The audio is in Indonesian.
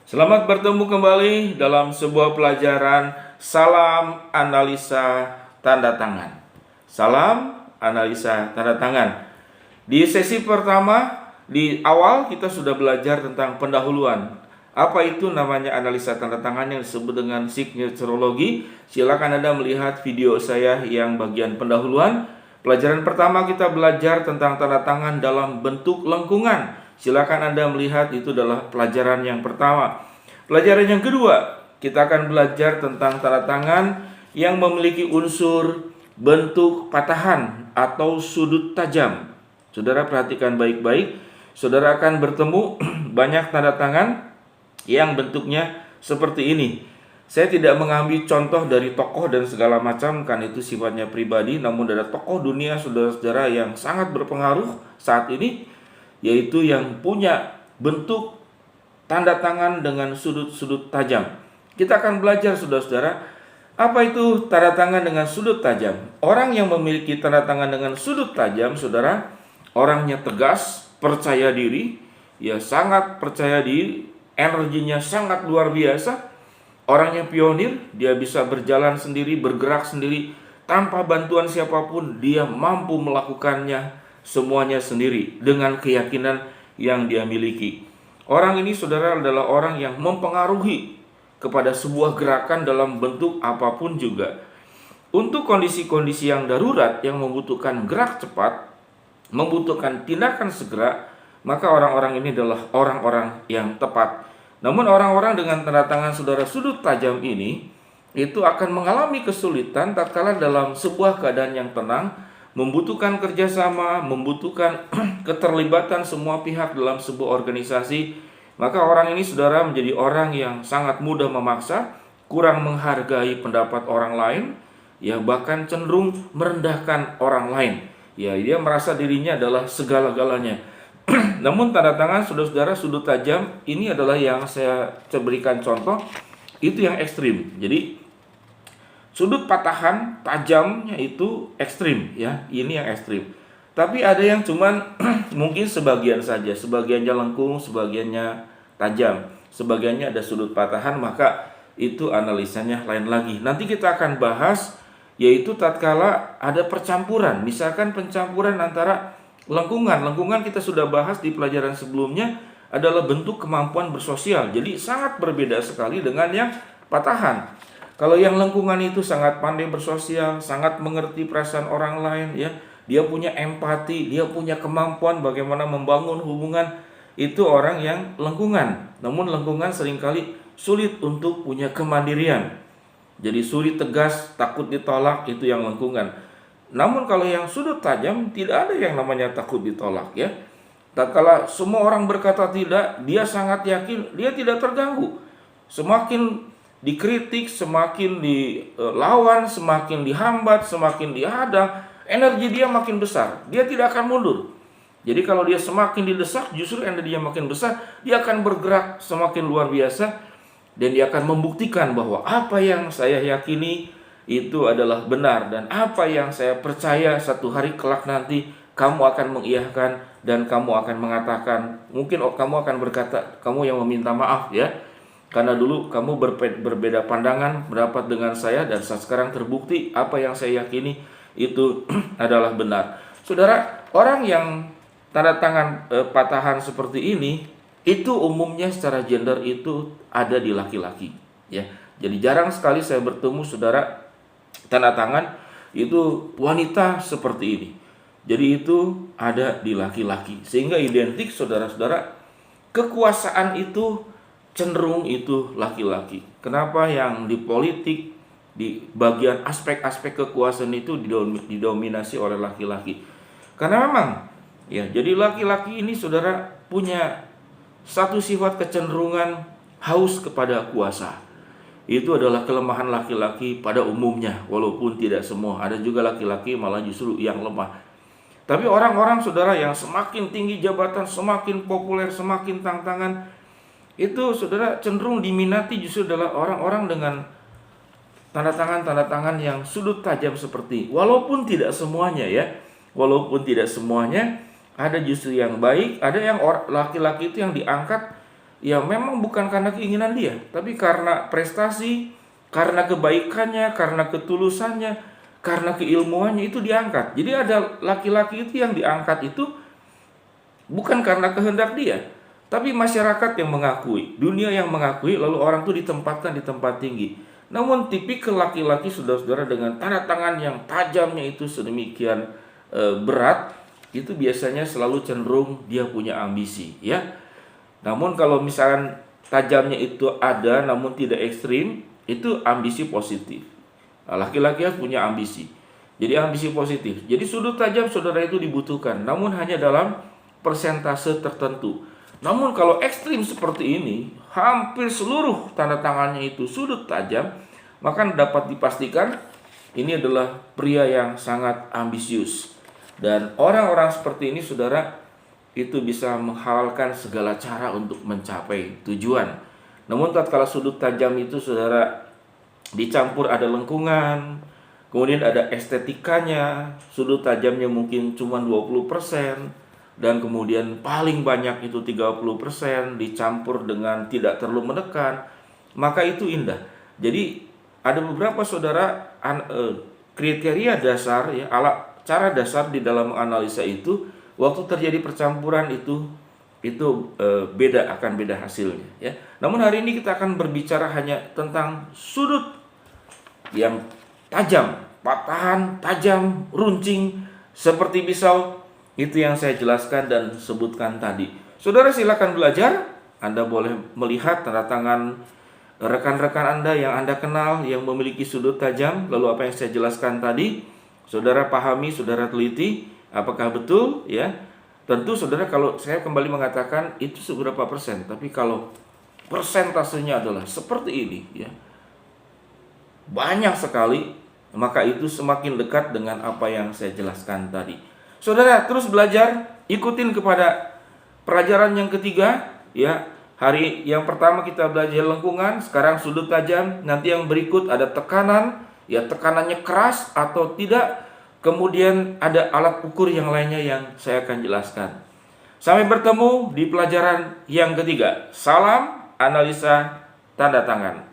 Selamat bertemu kembali dalam sebuah pelajaran Salam Analisa Tanda Tangan. Salam Analisa Tanda Tangan. Di sesi pertama, di awal kita sudah belajar tentang pendahuluan. Apa itu namanya analisa tanda tangan yang disebut dengan signaturologi? Silakan Anda melihat video saya yang bagian pendahuluan. Pelajaran pertama kita belajar tentang tanda tangan dalam bentuk lengkungan. Silakan Anda melihat, itu adalah pelajaran yang pertama. Pelajaran yang kedua, kita akan belajar tentang tanda tangan yang memiliki unsur bentuk patahan atau sudut tajam. Saudara perhatikan baik-baik. Saudara akan bertemu banyak tanda tangan yang bentuknya seperti ini. Saya tidak mengambil contoh dari tokoh dan segala macam, kan itu sifatnya pribadi. Namun ada tokoh dunia saudara-saudara yang sangat berpengaruh saat ini, yaitu yang punya bentuk tanda tangan dengan sudut-sudut tajam. Kita akan belajar saudara-saudara, apa itu tanda tangan dengan sudut tajam. Orang yang memiliki tanda tangan dengan sudut tajam, saudara, orangnya tegas, percaya diri, ya sangat percaya diri, energinya sangat luar biasa. Orangnya pionir, dia bisa berjalan sendiri, bergerak sendiri, tanpa bantuan siapapun. Dia mampu melakukannya semuanya sendiri dengan keyakinan yang dia miliki. Orang ini, saudara, adalah orang yang mempengaruhi kepada sebuah gerakan dalam bentuk apapun juga. Untuk kondisi-kondisi yang darurat, yang membutuhkan gerak cepat, membutuhkan tindakan segera, maka orang-orang ini adalah orang-orang yang tepat. Namun orang-orang dengan tanda tangan saudara sudut tajam ini, itu akan mengalami kesulitan tatkala dalam sebuah keadaan yang tenang, membutuhkan kerjasama, membutuhkan keterlibatan semua pihak dalam sebuah organisasi. Maka orang ini, saudara, menjadi orang yang sangat mudah memaksa, kurang menghargai pendapat orang lain, ya bahkan cenderung merendahkan orang lain. Ya, dia merasa dirinya adalah segala-galanya. Namun tanda tangan saudara-saudara sudut tajam ini adalah yang saya berikan contoh, itu yang ekstrim. Jadi sudut patahan tajamnya itu ekstrim, ya. Ini yang ekstrim. Tapi ada yang cuman mungkin sebagian saja, sebagiannya lengkung, sebagiannya tajam, sebagiannya ada sudut patahan, maka itu analisanya lain lagi. Nanti kita akan bahas, yaitu tatkala ada percampuran, misalkan pencampuran antara lengkungan kita sudah bahas di pelajaran sebelumnya, adalah bentuk kemampuan bersosial. Jadi sangat berbeda sekali dengan yang patahan. Kalau yang lengkungan itu sangat pandai bersosial, sangat mengerti perasaan orang lain, ya. Dia punya empati, dia punya kemampuan bagaimana membangun hubungan. Itu orang yang lengkungan. Namun lengkungan seringkali sulit untuk punya kemandirian. Jadi sulit tegas, takut ditolak, itu yang lengkungan. Namun kalau yang sudut tajam, tidak ada yang namanya takut ditolak, ya. Tatkala semua orang berkata tidak, dia sangat yakin, dia tidak terganggu. Semakin dikritik, semakin dilawan, semakin dihambat, semakin dihadang, energi dia makin besar. Dia tidak akan mundur. Jadi kalau dia semakin didesak, justru energi dia makin besar, dia akan bergerak semakin luar biasa, dan dia akan membuktikan bahwa apa yang saya yakini itu adalah benar, dan apa yang saya percaya satu hari kelak nanti kamu akan mengiyakan, dan kamu akan mengatakan, mungkin kamu akan berkata, kamu yang meminta maaf, ya, karena dulu kamu berbeda pandangan pendapat dengan saya, dan sekarang terbukti apa yang saya yakini itu adalah benar. Saudara, orang yang tanda tangan patahan seperti ini, itu umumnya secara gender itu ada di laki-laki, ya. Jadi jarang sekali saya bertemu, saudara, tanda tangan itu wanita seperti ini. Jadi itu ada di laki-laki, sehingga identik, saudara-saudara, kekuasaan itu cenderung itu laki-laki. Kenapa yang di politik, di bagian aspek-aspek kekuasaan itu didominasi oleh laki-laki? Karena memang, ya, jadi laki-laki ini, saudara, punya satu sifat kecenderungan haus kepada kuasa. Itu adalah kelemahan laki-laki pada umumnya, walaupun tidak semua. Ada juga laki-laki malah justru yang lemah. Tapi orang-orang, saudara, yang semakin tinggi jabatan, semakin populer, semakin tantangan, itu, saudara, cenderung diminati justru adalah orang-orang dengan tanda tangan yang sudut tajam seperti. Walaupun tidak semuanya, ya. Walaupun tidak semuanya, ada justru yang baik, ada yang laki-laki itu yang diangkat ya memang bukan karena keinginan dia, tapi karena prestasi, karena kebaikannya, karena ketulusannya, karena keilmuannya itu diangkat. Jadi ada laki-laki itu yang diangkat itu bukan karena kehendak dia, tapi masyarakat yang mengakui, dunia yang mengakui, lalu orang itu ditempatkan di tempat tinggi. Namun tipikal laki-laki, saudara-saudara, dengan tanda tangan yang tajamnya itu sedemikian berat, itu biasanya selalu cenderung dia punya ambisi, ya. Namun kalau misalkan tajamnya itu ada namun tidak ekstrim, itu ambisi positif. Nah, laki-laki harus punya ambisi. Jadi ambisi positif. Jadi sudut tajam, saudara, itu dibutuhkan, namun hanya dalam persentase tertentu. Namun kalau ekstrim seperti ini, hampir seluruh tanda tangannya itu sudut tajam, maka dapat dipastikan ini adalah pria yang sangat ambisius. Dan orang-orang seperti ini, saudara, itu bisa menghalalkan segala cara untuk mencapai tujuan. Namun tatkala sudut tajam itu, saudara, dicampur ada lengkungan, kemudian ada estetikanya, sudut tajamnya mungkin cuma 20%, dan kemudian paling banyak itu 30% dicampur dengan tidak terlalu menekan, maka itu indah. Jadi ada beberapa, saudara, kriteria dasar, ya, cara dasar di dalam menganalisa itu. Waktu terjadi percampuran itu beda, akan beda hasilnya, ya. Namun hari ini kita akan berbicara hanya tentang sudut yang tajam, patahan tajam, runcing seperti pisau. Itu yang saya jelaskan dan sebutkan tadi. Saudara, silakan belajar. Anda boleh melihat tanda tangan rekan-rekan Anda yang Anda kenal yang memiliki sudut tajam. Lalu apa yang saya jelaskan tadi, saudara pahami, saudara teliti, apakah betul, ya? Tentu, saudara, kalau saya kembali mengatakan itu seberapa persen, tapi kalau persentasenya adalah seperti ini, ya, banyak sekali, maka itu semakin dekat dengan apa yang saya jelaskan tadi. Saudara, terus belajar, ikutin kepada pelajaran yang ketiga, ya. Hari yang pertama kita belajar lengkungan, sekarang sudut tajam, nanti yang berikut ada tekanan, ya, tekanannya keras atau tidak. Kemudian ada alat ukur yang lainnya yang saya akan jelaskan. Sampai bertemu di pelajaran yang ketiga. Salam analisa tanda tangan.